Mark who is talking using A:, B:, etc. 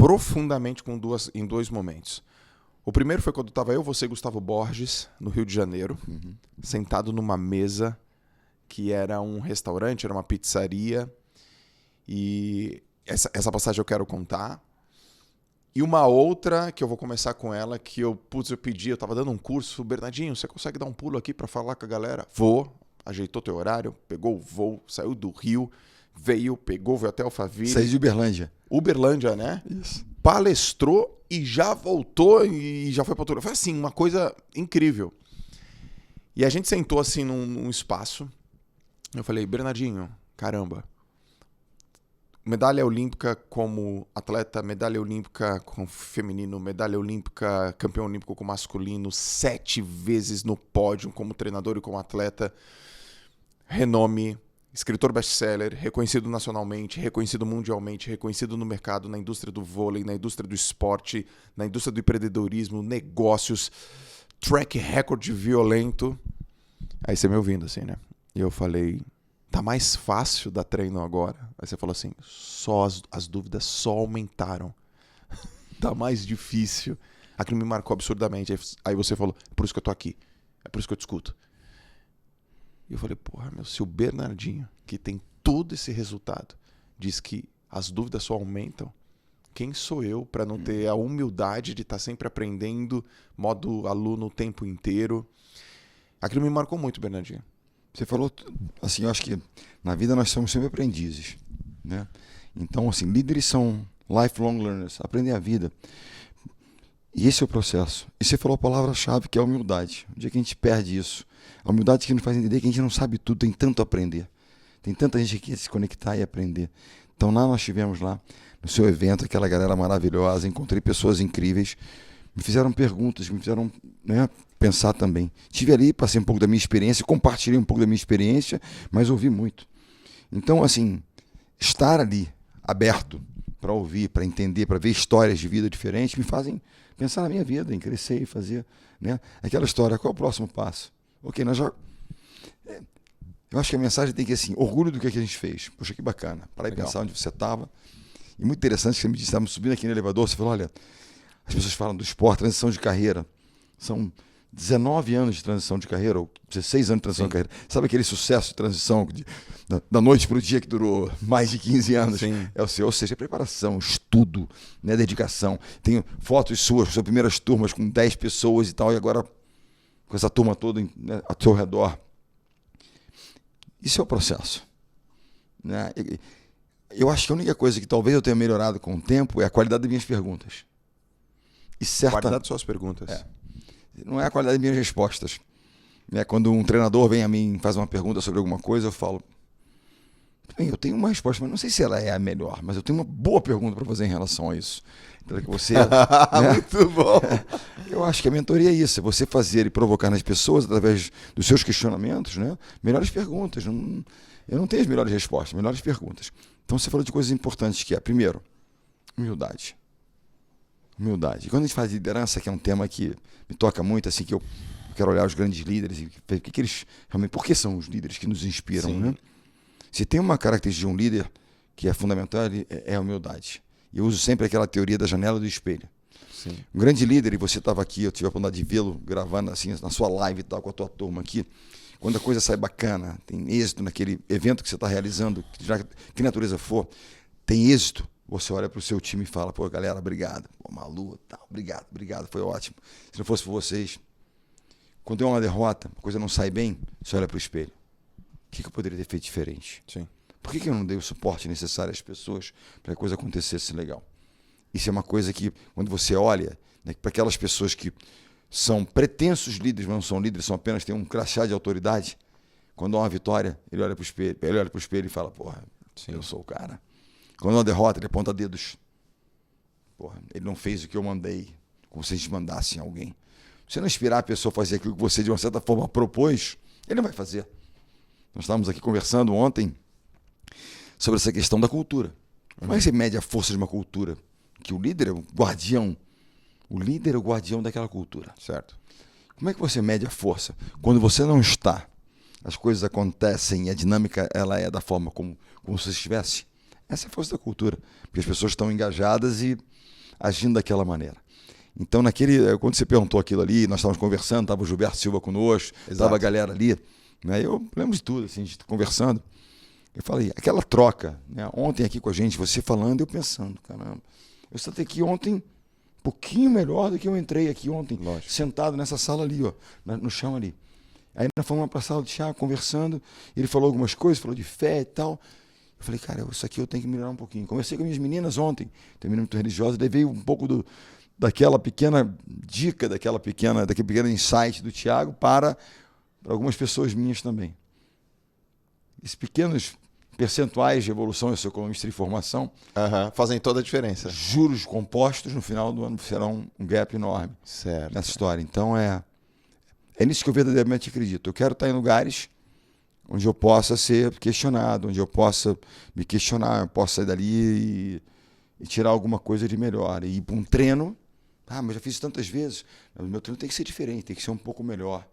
A: profundamente em dois momentos. O primeiro foi quando estava eu, você e Gustavo Borges, no Rio de Janeiro, sentado numa mesa que era um restaurante, era uma pizzaria. E essa passagem eu quero contar. E uma outra, que eu vou começar com ela, que eu pedi, eu tava dando um curso. Bernardinho, você consegue dar um pulo aqui para falar com a galera? Vou. Ajeitou teu horário, pegou o voo, saiu do Rio, veio até Alphaville.
B: Saiu de Uberlândia.
A: Uberlândia, né?
B: Isso.
A: Palestrou e já voltou e já foi para outro. Foi assim, uma coisa incrível. E a gente sentou assim num espaço. Eu falei, Bernardinho, caramba. Medalha olímpica como atleta, medalha olímpica com feminino, medalha olímpica, campeão olímpico com masculino, 7 vezes no pódio como treinador e como atleta. Renome, escritor best-seller, reconhecido nacionalmente, reconhecido mundialmente, reconhecido no mercado, na indústria do vôlei, na indústria do esporte, na indústria do empreendedorismo, negócios, track record violento. Aí você me ouvindo assim, né? E eu falei, tá mais fácil dar treino agora? Aí você falou assim, as dúvidas só aumentaram. Tá mais difícil. Aquilo me marcou absurdamente. Aí você falou, por isso que eu tô aqui. É por isso que eu te escuto. E eu falei, porra, se o Bernardinho, que tem todo esse resultado, diz que as dúvidas só aumentam, quem sou eu para não ter a humildade de estar sempre aprendendo, modo aluno o tempo inteiro? Aquilo me marcou muito, Bernardinho.
B: Você falou, assim, eu acho que na vida nós somos sempre aprendizes, né? Então, assim, líderes são lifelong learners, aprendem a vida. E esse é o processo. E você falou a palavra-chave, que é a humildade. O dia que a gente perde isso, a humildade que nos faz entender que a gente não sabe tudo, tem tanto a aprender. Tem tanta gente que quer se conectar e aprender. Então lá nós tivemos lá, no seu evento, aquela galera maravilhosa, encontrei pessoas incríveis, me fizeram perguntas, me fizeram, né, pensar também. Estive ali, passei um pouco da minha experiência, compartilhei um pouco da minha experiência, mas ouvi muito. Então, assim, estar ali, aberto, para ouvir, para entender, para ver histórias de vida diferentes, me fazem pensar na minha vida, em crescer e fazer, né? Aquela história, qual é o próximo passo? Ok, nós já... Eu acho que a mensagem tem que ser assim, orgulho do que a gente fez. Poxa, que bacana. Para aí pensar onde você estava. E muito interessante que você me disse, estávamos subindo aqui no elevador, você falou, olha, as pessoas falam do esporte, transição de carreira. São 19 anos de transição de carreira, ou 16 anos de transição de carreira. Sabe aquele sucesso de transição da noite para o dia que durou mais de 15 anos?
A: Sim.
B: É o seu, ou seja, preparação, estudo, né, dedicação. Tenho fotos suas primeiras turmas com 10 pessoas e tal, e agora com essa turma toda, né, ao seu redor. Isso é o processo, né? Eu acho que a única coisa que talvez eu tenha melhorado com o tempo é a qualidade das minhas perguntas.
A: A qualidade das suas perguntas.
B: Não é a qualidade das minhas respostas. Quando um treinador vem a mim e faz uma pergunta sobre alguma coisa, eu falo, bem, eu tenho uma resposta, mas não sei se ela é a melhor, mas eu tenho uma boa pergunta para fazer em relação a isso. Para que você, né?
A: Muito bom.
B: Eu acho que a mentoria é isso, é você fazer e provocar nas pessoas, através dos seus questionamentos, né, melhores perguntas. Eu não tenho as melhores respostas, melhores perguntas. Então você falou de coisas importantes, que é, primeiro, humildade. Humildade. E quando a gente faz liderança, que é um tema que me toca muito, assim, que eu quero olhar os grandes líderes e ver que eles realmente, por que são os líderes que nos inspiram, né? Se tem uma característica de um líder que é fundamental, é a humildade. E eu uso sempre aquela teoria da janela do espelho.
A: Sim.
B: Um grande líder, e você estava aqui, eu tive a oportunidade de vê-lo gravando assim na sua live e tal, com a tua turma aqui. Quando a coisa sai bacana, tem êxito naquele evento que você está realizando, que natureza for, tem êxito, você olha para o seu time e fala, pô, galera, obrigado. Pô, Malu, tá, obrigado, foi ótimo. Se não fosse por vocês. Quando é uma derrota, a coisa não sai bem, você olha para o espelho. O que eu poderia ter feito diferente?
A: Sim.
B: Por que eu não dei o suporte necessário às pessoas para que a coisa acontecesse legal? Isso é uma coisa que, quando você olha, né, para aquelas pessoas que são pretensos líderes, mas não são líderes, são apenas, têm um crachá de autoridade, quando há uma vitória, ele olha para o espelho e fala, porra, eu sou o cara. Quando há uma derrota, ele aponta dedos. Porra, ele não fez o que eu mandei, como se a gente mandasse em alguém. Se você não inspirar a pessoa a fazer aquilo que você, de uma certa forma, propôs, ele não vai fazer. Nós estávamos aqui conversando ontem sobre essa questão da cultura. Como é que você mede a força de uma cultura? Que o líder é o guardião. O líder é o guardião daquela cultura.
A: Certo.
B: Como é que você mede a força? Quando você não está, as coisas acontecem e a dinâmica ela é da forma como se estivesse. Essa é a força da cultura. Porque as pessoas estão engajadas e agindo daquela maneira. Então, quando você perguntou aquilo ali, nós estávamos conversando, estava o Gilberto Silva conosco, estava a galera ali, né? Eu lembro de tudo, assim, a gente conversando. Eu falei, aquela troca, né? Ontem aqui com a gente, você falando, eu pensando, caramba, eu só aqui ontem um pouquinho melhor do que eu entrei aqui ontem, lógico, sentado nessa sala ali, ó, no chão ali. Aí nós fomos para a sala de chá, conversando, ele falou algumas coisas, falou de fé e tal. Eu falei, cara, isso aqui eu tenho que melhorar um pouquinho. Conversei com minhas meninas ontem, terminei muito religiosa, levei um pouco daquela pequena dica, daquele pequeno insight do Thiago para algumas pessoas minhas também. Esses pequenos percentuais de evolução, eu sou economista de formação,
A: fazem toda a diferença.
B: Juros compostos no final do ano serão um gap enorme nessa história. Então é nisso que eu verdadeiramente acredito. Eu quero estar em lugares onde eu possa ser questionado, onde eu possa me questionar, eu possa sair dali e tirar alguma coisa de melhor. E ir para um treino, mas já fiz tantas vezes, o meu treino tem que ser diferente, tem que ser um pouco melhor.